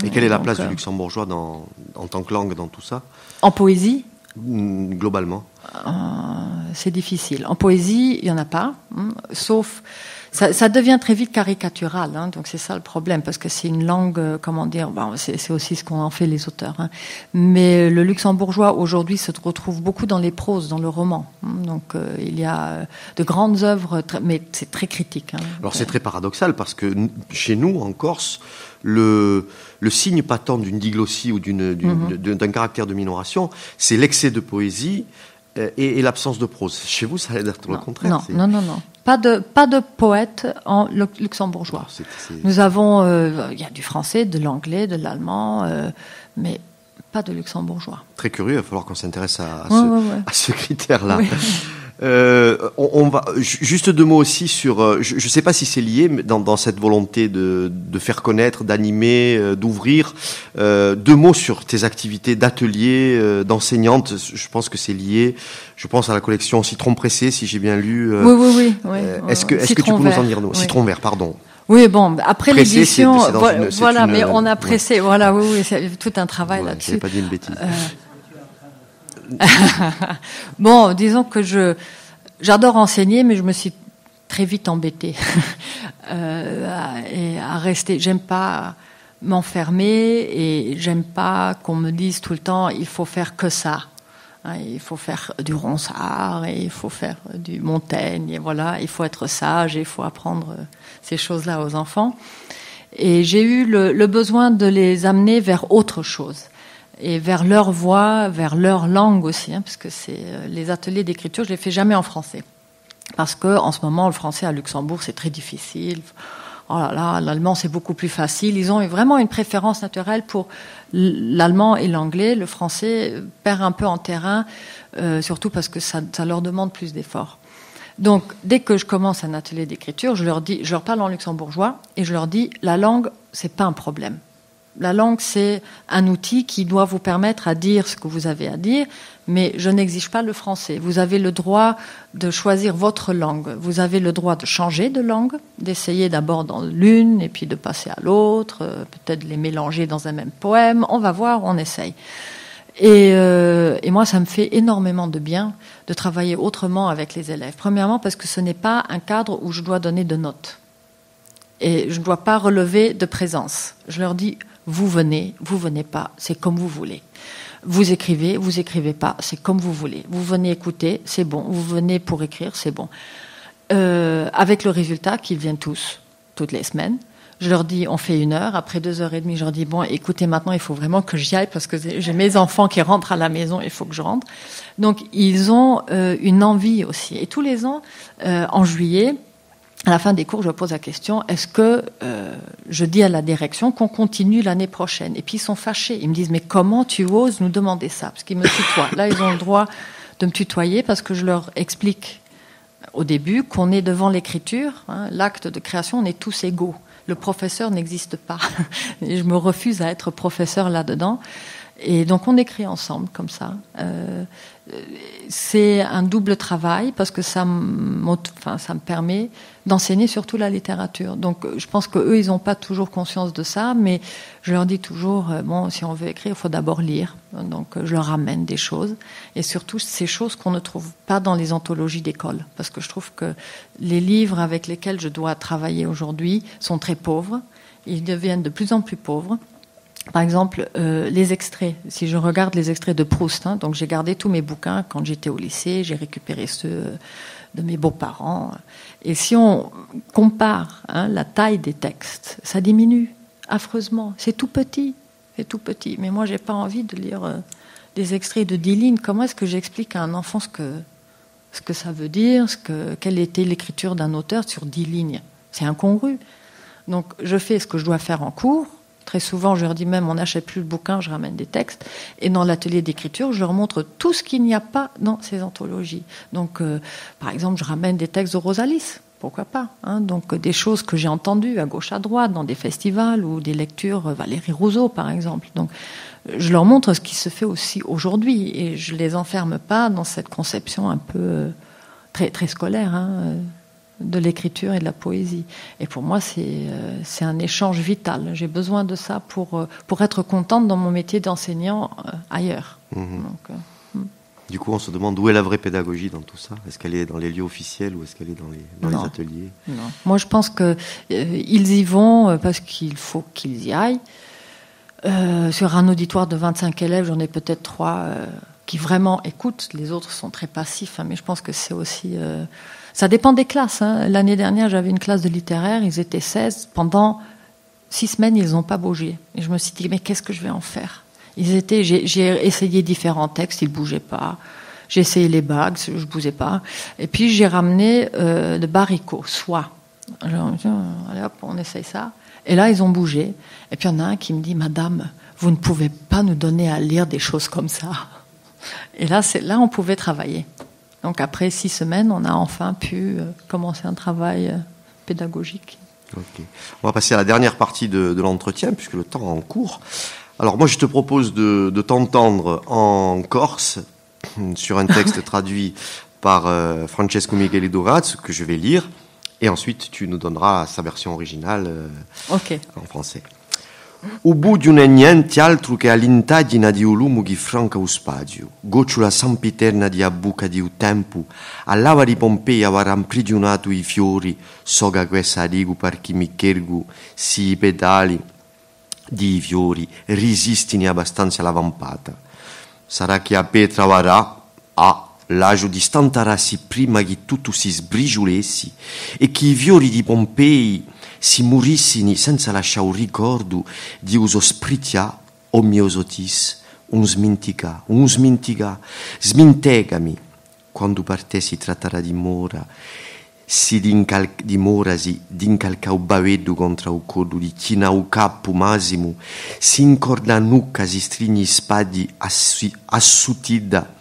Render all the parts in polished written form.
Et quelle est la place du luxembourgeois en tant que langue dans tout ça ? En poésie ? Globalement. C'est difficile. En poésie, il n'y en a pas, sauf... Ça devient très vite caricatural, donc c'est ça le problème, parce que c'est une langue, c'est aussi ce qu'on en fait les auteurs. Mais le luxembourgeois, aujourd'hui, se retrouve beaucoup dans les proses, dans le roman. Donc il y a de grandes œuvres, mais c'est très critique. Alors c'est très paradoxal, parce que chez nous, en Corse, le signe patent d'une diglossie ou d'un caractère de minoration, c'est l'excès de poésie et l'absence de prose. Chez vous, ça a l'air d'être le contraire. Non. Pas de poète en luxembourgeois. Nous avons, il y a du français, de l'anglais, de l'allemand, mais pas de luxembourgeois. Très curieux, il va falloir qu'on s'intéresse à ce critère-là. Oui. On va juste 2 mots aussi sur. Je ne sais pas si c'est lié dans cette volonté de faire connaître, d'animer, d'ouvrir. 2 mots sur tes activités d'atelier, d'enseignante. Je pense que c'est lié. Je pense à la collection Citron pressé, si j'ai bien lu. Oui. Est-ce que tu peux nous en dire nous ? Citron vert, pardon. Oui, bon, après pressé, l'édition, mais on a pressé. Ouais. Voilà, c'est tout un travail là-dessus. J'ai pas dit une bêtise. Bon, disons que j'adore enseigner, mais je me suis très vite embêtée et à rester. J'aime pas m'enfermer et j'aime pas qu'on me dise tout le temps il faut faire que ça. Il faut faire du Ronsard et il faut faire du Montaigne et voilà, il faut être sage et il faut apprendre ces choses-là aux enfants. Et j'ai eu le besoin de les amener vers autre chose. Et vers leur voix, vers leur langue aussi, parce que c'est les ateliers d'écriture, je les fais jamais en français, parce que en ce moment le français à Luxembourg c'est très difficile. Oh là là, l'allemand c'est beaucoup plus facile. Ils ont vraiment une préférence naturelle pour l'allemand et l'anglais. Le français perd un peu en terrain, surtout parce que ça leur demande plus d'efforts. Donc dès que je commence un atelier d'écriture, je leur parle en luxembourgeois et je leur dis la langue c'est pas un problème. La langue, c'est un outil qui doit vous permettre à dire ce que vous avez à dire, mais je n'exige pas le français. Vous avez le droit de choisir votre langue. Vous avez le droit de changer de langue, d'essayer d'abord dans l'une et puis de passer à l'autre, peut-être les mélanger dans un même poème. On va voir, on essaye. Et moi, ça me fait énormément de bien de travailler autrement avec les élèves. Premièrement, parce que ce n'est pas un cadre où je dois donner de notes. Et je ne dois pas relever de présence. Je leur dis... Vous venez pas, c'est comme vous voulez. Vous écrivez pas, c'est comme vous voulez. Vous venez écouter, c'est bon. Vous venez pour écrire, c'est bon. Avec le résultat qu'ils viennent toutes les semaines. Je leur dis, on fait 1 heure. Après 2h30, je leur dis, bon, écoutez, maintenant, il faut vraiment que j'y aille parce que j'ai mes enfants qui rentrent à la maison, il faut que je rentre. Donc, ils ont une envie aussi. Et tous les ans, en juillet, à la fin des cours, je pose la question, est-ce que je dis à la direction qu'on continue l'année prochaine ? Et puis ils sont fâchés. Ils me disent, mais comment tu oses nous demander ça ? Parce qu'ils me tutoient. Là, ils ont le droit de me tutoyer parce que je leur explique au début qu'on est devant l'écriture. L'acte de création, on est tous égaux. Le professeur n'existe pas. Et je me refuse à être professeur là-dedans. Et donc on écrit ensemble comme ça. C'est un double travail parce que ça me permet d'enseigner surtout la littérature. Donc je pense qu'eux, ils n'ont pas toujours conscience de ça, mais je leur dis toujours, bon, si on veut écrire, il faut d'abord lire. Donc je leur amène des choses, et surtout ces choses qu'on ne trouve pas dans les anthologies d'école, parce que je trouve que les livres avec lesquels je dois travailler aujourd'hui sont très pauvres. Ils deviennent de plus en plus pauvres. Par exemple, les extraits. Si je regarde les extraits de Proust, donc j'ai gardé tous mes bouquins quand j'étais au lycée, j'ai récupéré ceux de mes beaux-parents. Et si on compare la taille des textes, ça diminue affreusement. C'est tout petit. Mais moi, j'ai pas envie de lire des extraits de 10 lignes. Comment est-ce que j'explique à un enfant ce que ça veut dire, quelle était l'écriture d'un auteur sur 10 lignes ? C'est incongru. Donc, je fais ce que je dois faire en cours. Très souvent, je leur dis même, on n'achète plus le bouquin, je ramène des textes. Et dans l'atelier d'écriture, je leur montre tout ce qu'il n'y a pas dans ces anthologies. Donc, par exemple, je ramène des textes de Rosalis, pourquoi pas, donc des choses que j'ai entendues à gauche, à droite, dans des festivals ou des lectures Valérie Rousseau, par exemple. Donc, je leur montre ce qui se fait aussi aujourd'hui et je les enferme pas dans cette conception un peu très, très scolaire. de l'écriture et de la poésie. Et pour moi, c'est un échange vital. J'ai besoin de ça pour être contente dans mon métier d'enseignant ailleurs. Donc, du coup, on se demande où est la vraie pédagogie dans tout ça. Est-ce qu'elle est dans les lieux officiels ou est-ce qu'elle est dans les ateliers? Non. Moi, je pense qu'ils y vont parce qu'il faut qu'ils y aillent. Sur un auditoire de 25 élèves, j'en ai peut-être 3 qui vraiment écoutent. Les autres sont très passifs, mais je pense que c'est aussi... ça dépend des classes. L'année dernière, j'avais une classe de littéraire, ils étaient 16. Pendant 6 semaines, ils n'ont pas bougé. Et je me suis dit, mais qu'est-ce que je vais en faire? J'ai essayé différents textes, ils ne bougeaient pas. J'ai essayé les bagues, je ne bougeais pas. Et puis j'ai ramené de Barico, soie. Allez hop, on essaye ça. Et là, ils ont bougé. Et puis il y en a un qui me dit, Madame, vous ne pouvez pas nous donner à lire des choses comme ça. Et là, on pouvait travailler. Donc après 6 semaines, on a enfin pu commencer un travail pédagogique. Okay. On va passer à la dernière partie de l'entretien, puisque le temps est en cours. Alors moi, je te propose de t'entendre en corse, sur un texte traduit par Francesco Micheli Durazzo, que je vais lire, et ensuite tu nous donneras sa version originale en français. O budio non è niente altro che all'intagina di un lume che franca o spazio, gocciola sempiterna di abbuca di un tempo, all'ava di Pompeia aveva imprigionato i fiori, soga questa rigu per chi mi chergu, si i pedali di fiori resistini abbastanza alla vampata. Sarà che a Petra varrà l'agio di stantarassi prima che tutto si sbrigiolessi e che i fiori di Pompei si morissini senza lasciare un ricordo di uso spritia o mio sotis, smintegami, quando per te si tratterà di mora, si dimorasi d'incalcau baveddu contra u codu di china u capo masimo, si incorda nucca si strigni spadi assutida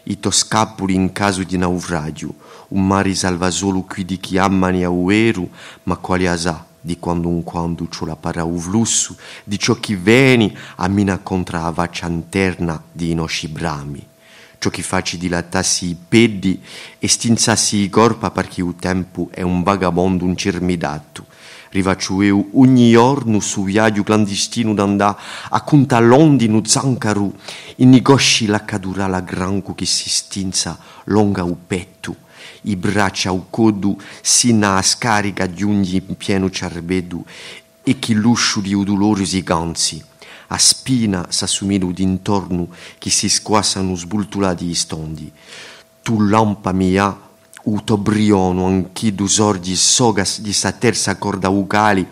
i toscapuli in caso di naufragio, un mare salva solo qui di chi ammani a ueru, ma quali asà di quando un quando ciò la para u flusso di ciò che veni a mina contra la vaccia interna di inosci brami. Ciò che facci dilatassi i peddi e stinzassi i corpa perché il tempo è un vagabondo, un cermidato. Rivaccio io ogni giorno su viaggio clandestino d'andà a conta londi no zancaru in negosci la cadura la granco che si stinza longa u petto. I braccia u codu sina a scarica di ogni in pieno cervedu e chi luscio di udolorosi ganzi. A spina s'assumino d'intorno che si squassano sbultulati i stondi. Tu lampa mia, utobriono anche du sordi sogas di sa terza corda vocali,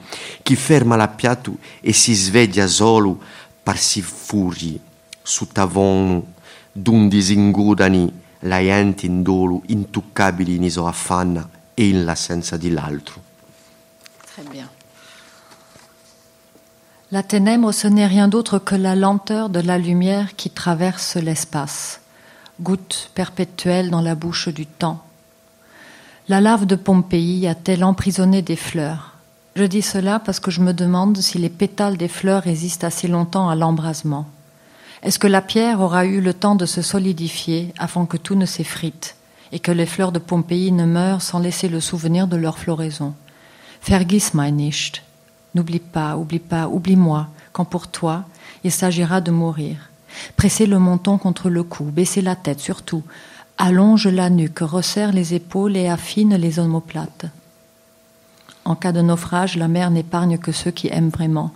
che ferma l'appiato e si sveglia solo par si furi, su tavono d'un disingudani la gente in dolo, intoccabili in iso affanna e in l'assenza di l'altro. Très bien. La ténèbre, ce n'est rien d'autre que la lenteur de la lumière qui traverse l'espace, goutte perpétuelle dans la bouche du temps. La lave de Pompéi a-t-elle emprisonné des fleurs? Je dis cela parce que je me demande si les pétales des fleurs résistent assez longtemps à l'embrasement. Est-ce que la pierre aura eu le temps de se solidifier afin que tout ne s'effrite et que les fleurs de Pompéi ne meurent sans laisser le souvenir de leur floraison? Vergiss mich nicht. N'oublie pas, oublie-moi, quand pour toi, il s'agira de mourir. Pressez le menton contre le cou, baissez la tête surtout. Allonge la nuque, resserre les épaules et affine les omoplates. En cas de naufrage, la mer n'épargne que ceux qui aiment vraiment.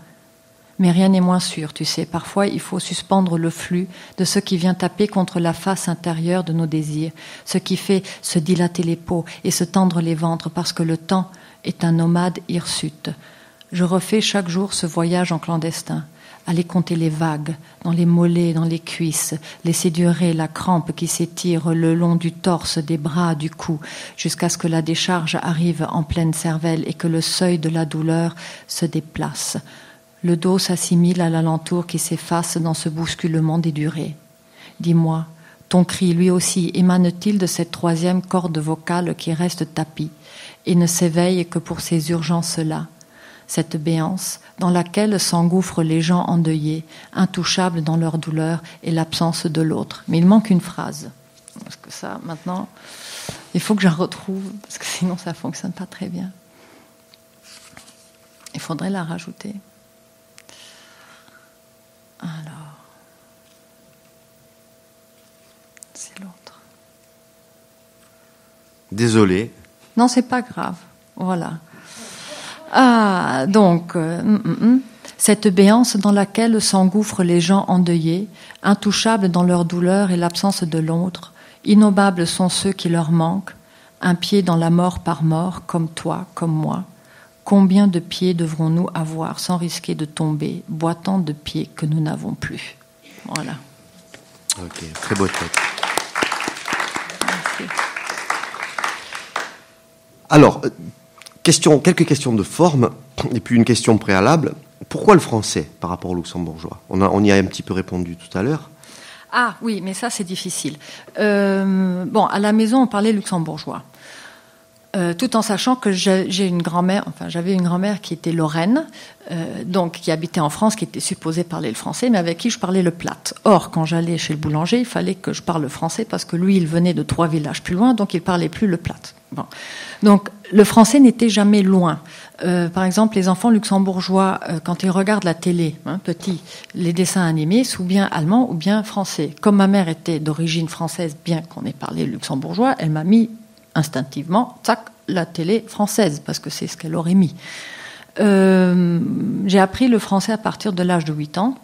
Mais rien n'est moins sûr, tu sais. Parfois, il faut suspendre le flux de ce qui vient taper contre la face intérieure de nos désirs, ce qui fait se dilater les peaux et se tendre les ventres, parce que le temps est un nomade hirsute. Je refais chaque jour ce voyage en clandestin, aller compter les vagues, dans les mollets, dans les cuisses, laisser durer la crampe qui s'étire le long du torse, des bras, du cou, jusqu'à ce que la décharge arrive en pleine cervelle et que le seuil de la douleur se déplace. Le dos s'assimile à l'alentour qui s'efface dans ce bousculement des durées. Dis-moi, ton cri, lui aussi, émane-t-il de cette troisième corde vocale qui reste tapie et ne s'éveille que pour ces urgences-là? Cette béance dans laquelle s'engouffrent les gens endeuillés, intouchables dans leur douleur et l'absence de l'autre. Mais il manque une phrase. Parce que ça, maintenant, Il faut que je la retrouve, parce que sinon ça ne fonctionne pas très bien. Il faudrait la rajouter. Alors, c'est l'autre. Désolé. Non, c'est pas grave. Voilà. Ah, donc, cette béance dans laquelle s'engouffrent les gens endeuillés, intouchables dans leur douleur et l'absence de l'autre, innommables sont ceux qui leur manquent, un pied dans la mort par mort, comme toi, comme moi. Combien de pieds devrons-nous avoir sans risquer de tomber, boitant de pieds que nous n'avons plus? Voilà. Ok, très beau texte. Merci. Alors, quelques questions de forme, et puis une question préalable. Pourquoi le français par rapport au luxembourgeois? On y a un petit peu répondu tout à l'heure. Ah oui, mais ça c'est difficile. Bon, à la maison on parlait luxembourgeois. Tout en sachant que j'avais une grand-mère qui était lorraine, donc qui habitait en France, qui était supposée parler le français, mais avec qui je parlais le plate. Or, quand j'allais chez le boulanger, il fallait que je parle le français parce que lui, il venait de 3 villages plus loin, donc il parlait plus le plate. Bon. Donc, le français n'était jamais loin. Par exemple, les enfants luxembourgeois, quand ils regardent la télé, petits, les dessins animés, c'est ou bien allemand ou bien français. Comme ma mère était d'origine française, bien qu'on ait parlé luxembourgeois, elle m'a mis instinctivement, tac, la télé française, parce que c'est ce qu'elle aurait mis. J'ai appris le français à partir de l'âge de 8 ans,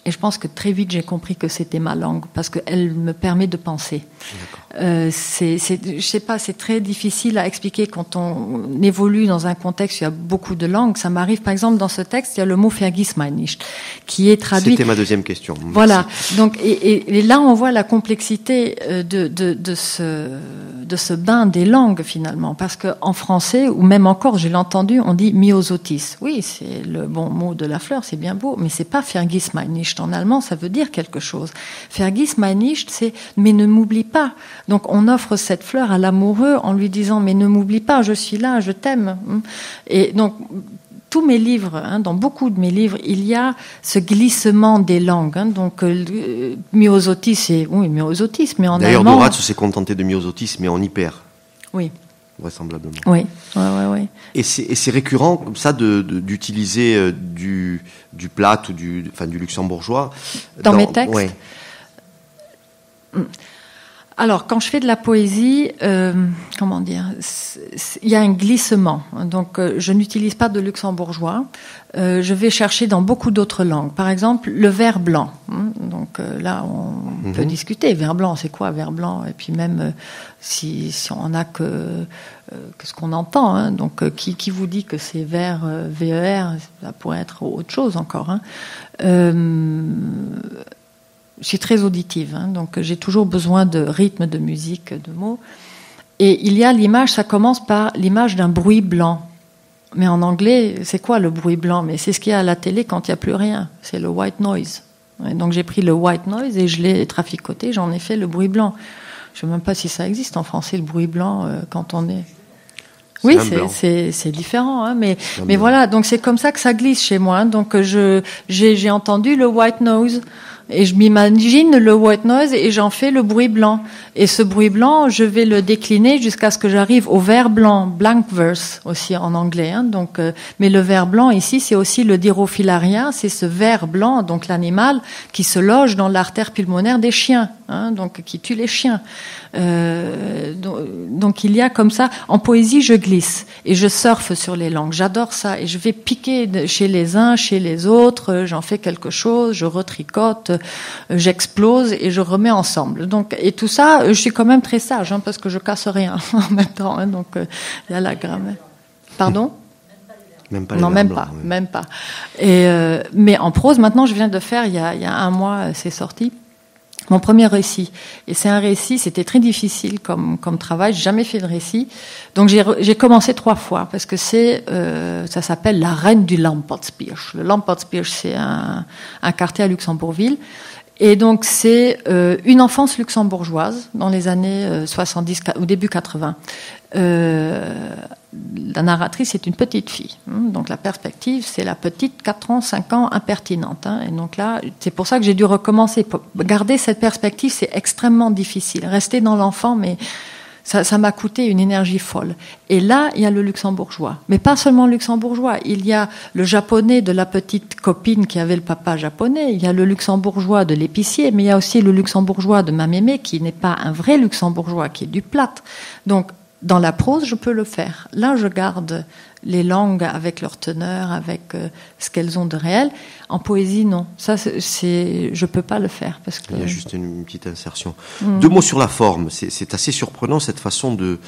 et je pense que très vite j'ai compris que c'était ma langue, parce qu'elle me permet de penser. Je sais pas, c'est très difficile à expliquer quand on évolue dans un contexte où il y a beaucoup de langues. Ça m'arrive, par exemple, dans ce texte, il y a le mot vergiss mich nicht, qui est traduit. C'était ma deuxième question. Merci. Voilà. Donc, et là, on voit la complexité de ce bain des langues, finalement. Parce qu'en français, ou même encore, je l'ai entendu, on dit myosotis. Oui, c'est le bon mot de la fleur, c'est bien beau, mais c'est pas vergiss mich nicht. En allemand, ça veut dire quelque chose. Vergiss mich nicht, c'est mais ne m'oublie pas. Donc on offre cette fleur à l'amoureux en lui disant mais ne m'oublie pas, je suis là, je t'aime. Et donc tous mes livres, dans beaucoup de mes livres, il y a ce glissement des langues. Donc myosotis, c'est oui myosotis, mais en d'ailleurs, allemand. D'ailleurs, Dorat s'est contenté de myosotis, mais en hyper. Oui. Vraisemblablement. Oui, oui. Et c'est récurrent comme ça d'utiliser du plate ou du luxembourgeois dans mes textes. Ouais. Alors, quand je fais de la poésie, comment dire, il y a un glissement. Donc, je n'utilise pas de luxembourgeois. Je vais chercher dans beaucoup d'autres langues. Par exemple, le vers blanc. Donc là, on peut discuter. Vers blanc, c'est quoi vers blanc? Et puis même si on n'a que ce qu'on entend. Donc, qui vous dit que c'est vers VER? Ça pourrait être autre chose encore. Je suis très auditive, donc j'ai toujours besoin de rythme, de musique, de mots. Et il y a l'image, ça commence par l'image d'un bruit blanc. Mais en anglais, c'est quoi le bruit blanc? Mais c'est ce qu'il y a à la télé quand il n'y a plus rien. C'est le white noise. Et donc j'ai pris le white noise et je l'ai traficoté, j'en ai fait le bruit blanc. Je ne sais même pas si ça existe en français, le bruit blanc, quand on est... Oui, c'est différent, mais voilà, donc c'est comme ça que ça glisse chez moi. Donc j'ai entendu le white noise et je m'imagine le white noise et j'en fais le bruit blanc. Et ce bruit blanc, je vais le décliner jusqu'à ce que j'arrive au vers blanc, blank verse aussi en anglais. Donc, mais le vers blanc ici, c'est aussi le dirophilaria, c'est ce vers blanc, donc l'animal qui se loge dans l'artère pulmonaire des chiens, donc qui tue les chiens. Donc il y a comme ça, en poésie je glisse et je surfe sur les langues, j'adore ça et je vais piquer chez les uns, chez les autres, j'en fais quelque chose, je retricote, j'explose et je remets ensemble. Donc, et tout ça, je suis quand même très sage parce que je casse rien en même temps, donc il y a la grammaire. Pardon? Même pas. Non, même pas, même pas. Et mais en prose, maintenant je viens de faire, il y a un mois, c'est sorti. Mon premier récit. Et c'est un récit, c'était très difficile comme travail, j'ai jamais fait de récit. Donc j'ai commencé 3 fois, parce que ça s'appelle La Reine du Lampertspiersch. Le Lampertspiersch, c'est un quartier à Luxembourgville. Et donc c'est une enfance luxembourgeoise dans les années 70, au début 80. La narratrice est une petite fille. Donc la perspective, c'est la petite 4 ans, 5 ans, impertinente. Et donc là, c'est pour ça que j'ai dû recommencer. Garder cette perspective, c'est extrêmement difficile. Rester dans l'enfant, mais Ça m'a coûté une énergie folle. Et là, il y a le luxembourgeois. Mais pas seulement le luxembourgeois. Il y a le japonais de la petite copine qui avait le papa japonais. Il y a le luxembourgeois de l'épicier. Mais il y a aussi le luxembourgeois de ma mémé qui n'est pas un vrai luxembourgeois, qui est du plate. Donc, dans la prose, je peux le faire. Là, je garde les langues avec leur teneur, avec ce qu'elles ont de réel. En poésie, non. Ça, je peux pas le faire parce que. Il y a juste une petite insertion. 2 mots sur la forme. C'est assez surprenant cette façon de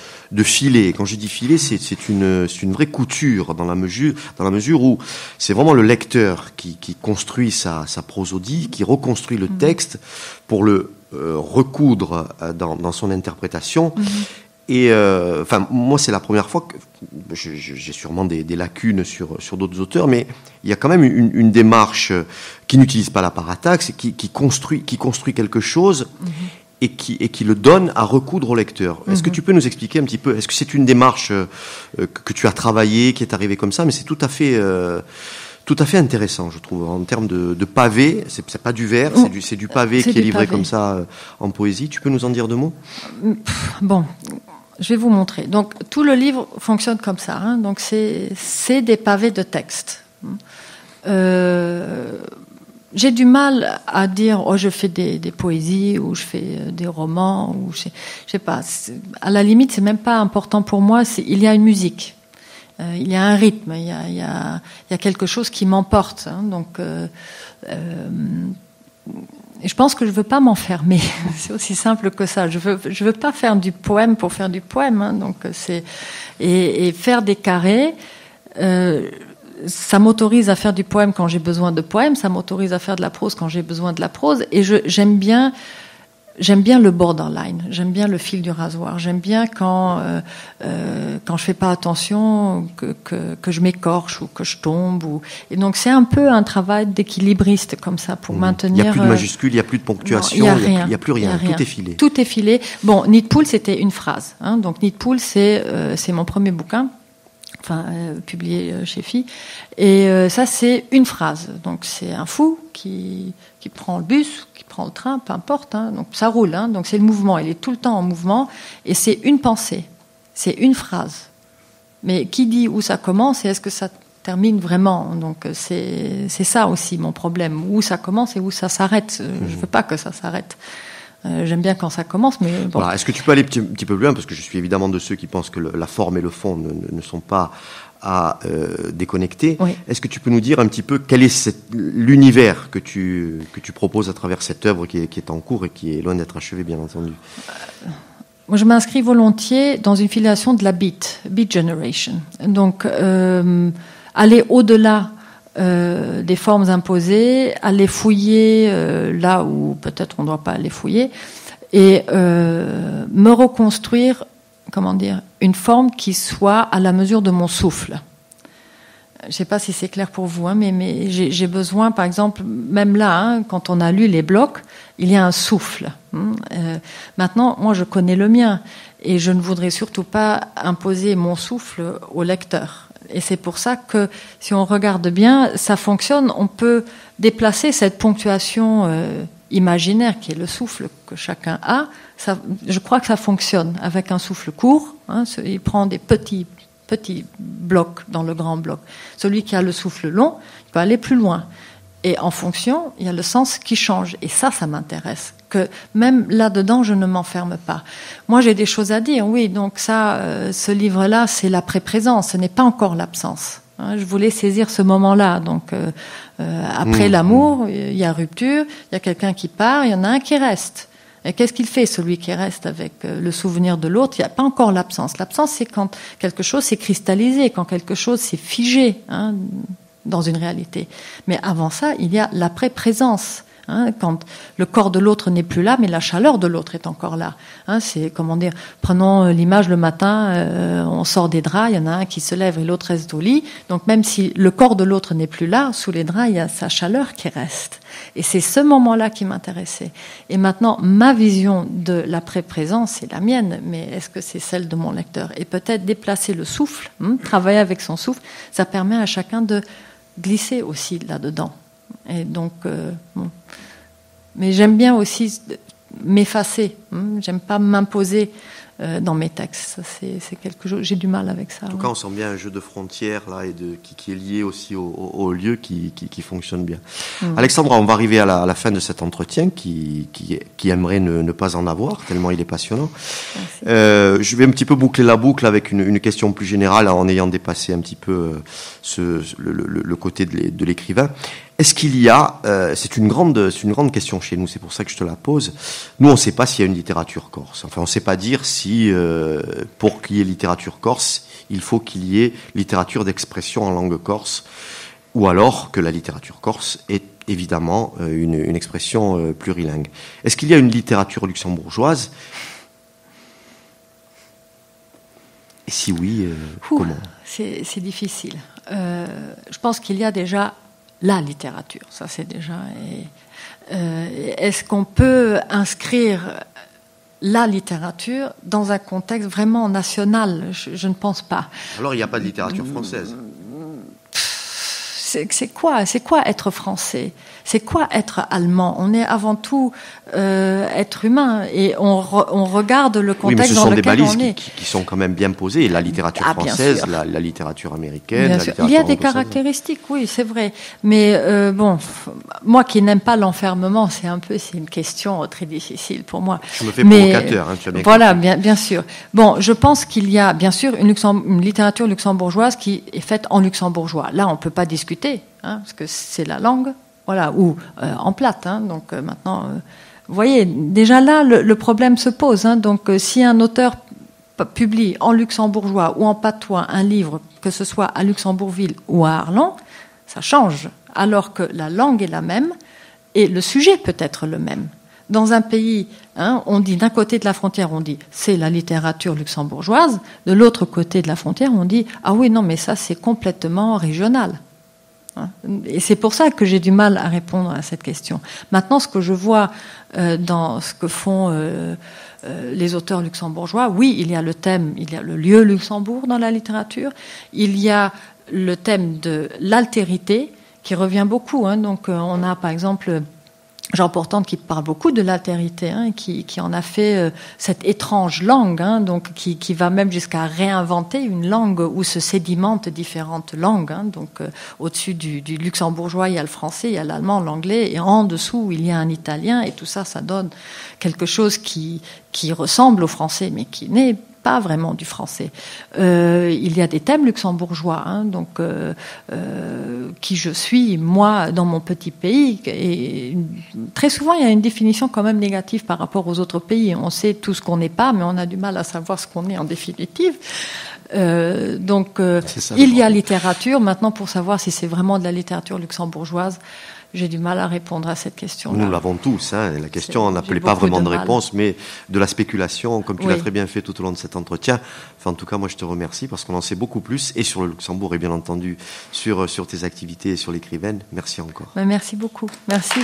filer. Quand je dis filer, c'est une vraie couture dans la mesure où c'est vraiment le lecteur qui construit sa prosodie, qui reconstruit le texte pour le recoudre dans son interprétation. Et enfin, moi, c'est la première fois que j'ai sûrement des lacunes sur d'autres auteurs, mais il y a quand même une démarche qui n'utilise pas la parataxe, qui construit quelque chose et qui le donne à recoudre au lecteur. Est-ce que tu peux nous expliquer un petit peu? Est-ce que c'est une démarche que tu as travaillée, qui est arrivée comme ça? Mais c'est tout à fait intéressant, je trouve, en termes de pavé. C'est pas du vers, c'est du pavé qui est livré comme ça en poésie. Tu peux nous en dire 2 mots? Bon. Je vais vous montrer. Donc, tout le livre fonctionne comme ça. Hein. Donc, c'est des pavés de texte. J'ai du mal à dire, je fais des poésies, ou je fais des romans, ou je sais pas. À la limite, c'est même pas important pour moi. Il y a une musique. Il y a un rythme. Il y a quelque chose qui m'emporte. Hein. Donc, et je pense que je veux pas m'enfermer. C'est aussi simple que ça. Je veux pas faire du poème pour faire du poème. Hein. Donc et faire des carrés. Ça m'autorise à faire du poème quand j'ai besoin de poème. Ça m'autorise à faire de la prose quand j'ai besoin de la prose. Et j'aime bien le borderline. J'aime bien le fil du rasoir. J'aime bien quand je fais pas attention que je m'écorche ou que je tombe. Et donc c'est un peu un travail d'équilibriste comme ça pour maintenir. Il n'y a plus de majuscules, il n'y a plus de ponctuation, il n'y a plus rien. Tout est filé. Tout est filé. Bon, Nid de poule, c'était une phrase. Hein. Donc Nid de poule, c'est mon premier bouquin. Enfin, publié chez Phi. Et ça, c'est une phrase. Donc, c'est un fou qui prend le bus, qui prend le train, peu importe. Hein. Donc, ça roule. Hein. Donc, c'est le mouvement. Il est tout le temps en mouvement. Et c'est une pensée. C'est une phrase. Mais qui dit où ça commence et est-ce que ça termine vraiment? Donc, c'est ça aussi mon problème. Où ça commence et où ça s'arrête. Je veux pas que ça s'arrête. J'aime bien quand ça commence, mais bon. Voilà. Est-ce que tu peux aller un petit peu plus loin, parce que je suis évidemment de ceux qui pensent que la forme et le fond ne sont pas à déconnecter. Oui. Est-ce que tu peux nous dire un petit peu quel est l'univers que tu proposes à travers cette œuvre qui est en cours et qui est loin d'être achevée, bien entendu? Moi, je m'inscris volontiers dans une filiation de la Beat Generation. Donc, aller au-delà des formes imposées, aller fouiller là où peut-être on ne doit pas aller fouiller, et me reconstruire, une forme qui soit à la mesure de mon souffle. Je ne sais pas si c'est clair pour vous, hein, mais j'ai besoin, par exemple, même là, hein, quand on a lu les blocs, il y a un souffle. Maintenant, moi, je connais le mien, et je ne voudrais surtout pas imposer mon souffle au lecteur. Et c'est pour ça que, si on regarde bien, ça fonctionne. On peut déplacer cette ponctuation imaginaire qui est le souffle que chacun a. Je crois que ça fonctionne avec un souffle court. Hein, il prend des petits blocs dans le grand bloc. Celui qui a le souffle long, il peut aller plus loin. Et en fonction, il y a le sens qui change. Et ça m'intéresse. Que même là-dedans, je ne m'enferme pas. Moi, j'ai des choses à dire. Oui, donc ça, ce livre-là, c'est la présence. Ce n'est pas encore l'absence. Hein, je voulais saisir ce moment-là. Donc, après l'amour, il y a rupture, il y a quelqu'un qui part, il y en a un qui reste. Et qu'est-ce qu'il fait, celui qui reste avec le souvenir de l'autre? Il n'y a pas encore l'absence. L'absence, c'est quand quelque chose s'est cristallisé, quand quelque chose s'est figé, hein, dans une réalité. Mais avant ça, il y a l'après-présence. Hein, quand le corps de l'autre n'est plus là, mais la chaleur de l'autre est encore là. Hein, c'est, prenons l'image le matin, on sort des draps, il y en a un qui se lève et l'autre reste au lit. Donc même si le corps de l'autre n'est plus là, sous les draps, il y a sa chaleur qui reste. Et c'est ce moment-là qui m'intéressait. Et maintenant, ma vision de l'après-présence, c'est la mienne, mais est-ce que c'est celle de mon lecteur? Et peut-être déplacer le souffle, travailler avec son souffle, ça permet à chacun de glisser aussi là-dedans. Et donc, bon. Mais j'aime bien aussi m'effacer. J'aime pas m'imposer dans mes textes. Ça, c'est quelque chose. J'ai du mal avec ça. En tout cas, on sent bien un jeu de frontières là et qui est lié aussi au lieu qui fonctionne bien. Alexandra, on va arriver à la fin de cet entretien qui aimerait ne pas en avoir tellement il est passionnant. Je vais un petit peu boucler la boucle avec une question plus générale en ayant dépassé un petit peu le côté de l'écrivain. Est-ce qu'il y a, c'est une grande question chez nous, c'est pour ça que je te la pose. Nous, on ne sait pas s'il y a une littérature corse. Enfin, on ne sait pas dire si, pour qu'il y ait littérature corse, il faut qu'il y ait littérature d'expression en langue corse, ou alors que la littérature corse est évidemment une expression plurilingue. Est-ce qu'il y a une littérature luxembourgeoise ? Et si oui, comment ? C'est difficile. Je pense qu'il y a déjà la littérature, ça c'est déjà. Est-ce qu'on peut inscrire la littérature dans un contexte vraiment national ? Je ne pense pas. Alors il n'y a pas de littérature française. C'est quoi être français ? C'est quoi être allemand ? On est avant tout être humain et on regarde le contexte dans lequel on est. Ce sont des balises qui sont quand même bien posées. La littérature française, la littérature américaine. Bien sûr. Il y a des caractéristiques, oui, c'est vrai. Mais moi qui n'aime pas l'enfermement, c'est une question très difficile pour moi. Je me fais provocateur, tu as bien voilà, bien sûr. Bon, je pense qu'il y a bien sûr une littérature luxembourgeoise qui est faite en luxembourgeois. Là, on peut pas discuter. Parce que c'est la langue, voilà, ou en plate. Donc maintenant, vous voyez, déjà là, le problème se pose. Donc si un auteur publie en luxembourgeois ou en patois un livre, que ce soit à Luxembourgville ou à Arlon, ça change. Alors que la langue est la même et le sujet peut être le même. Dans un pays, on dit d'un côté de la frontière, on dit c'est la littérature luxembourgeoise. De l'autre côté de la frontière, on dit ah oui, non, mais ça c'est complètement régional. Et c'est pour ça que j'ai du mal à répondre à cette question. Maintenant, ce que je vois dans ce que font les auteurs luxembourgeois, oui, il y a le thème, il y a le lieu Luxembourg dans la littérature, il y a le thème de l'altérité qui revient beaucoup. Donc, on a par exemple Jean Portante qui parle beaucoup de l'altérité, qui en a fait cette étrange langue, donc qui va même jusqu'à réinventer une langue où se sédimentent différentes langues. Donc au-dessus du luxembourgeois, il y a le français, il y a l'allemand, l'anglais, et en dessous, il y a un italien, et tout ça, ça donne quelque chose qui ressemble au français, mais qui n'est pas vraiment du français. Il y a des thèmes luxembourgeois, donc qui je suis, moi, dans mon petit pays, et très souvent, il y a une définition quand même négative par rapport aux autres pays. On sait tout ce qu'on n'est pas, mais on a du mal à savoir ce qu'on est en définitive. Donc, il y a littérature. Maintenant, pour savoir si c'est vraiment de la littérature luxembourgeoise, j'ai du mal à répondre à cette question. Nous l'avons tous. La question n'appelait pas vraiment de réponse, mais de la spéculation, comme tu l'as très bien fait tout au long de cet entretien. Enfin, en tout cas, moi, je te remercie parce qu'on en sait beaucoup plus, et sur le Luxembourg, et bien entendu, sur tes activités et sur l'écrivaine. Merci encore. Merci beaucoup. Merci.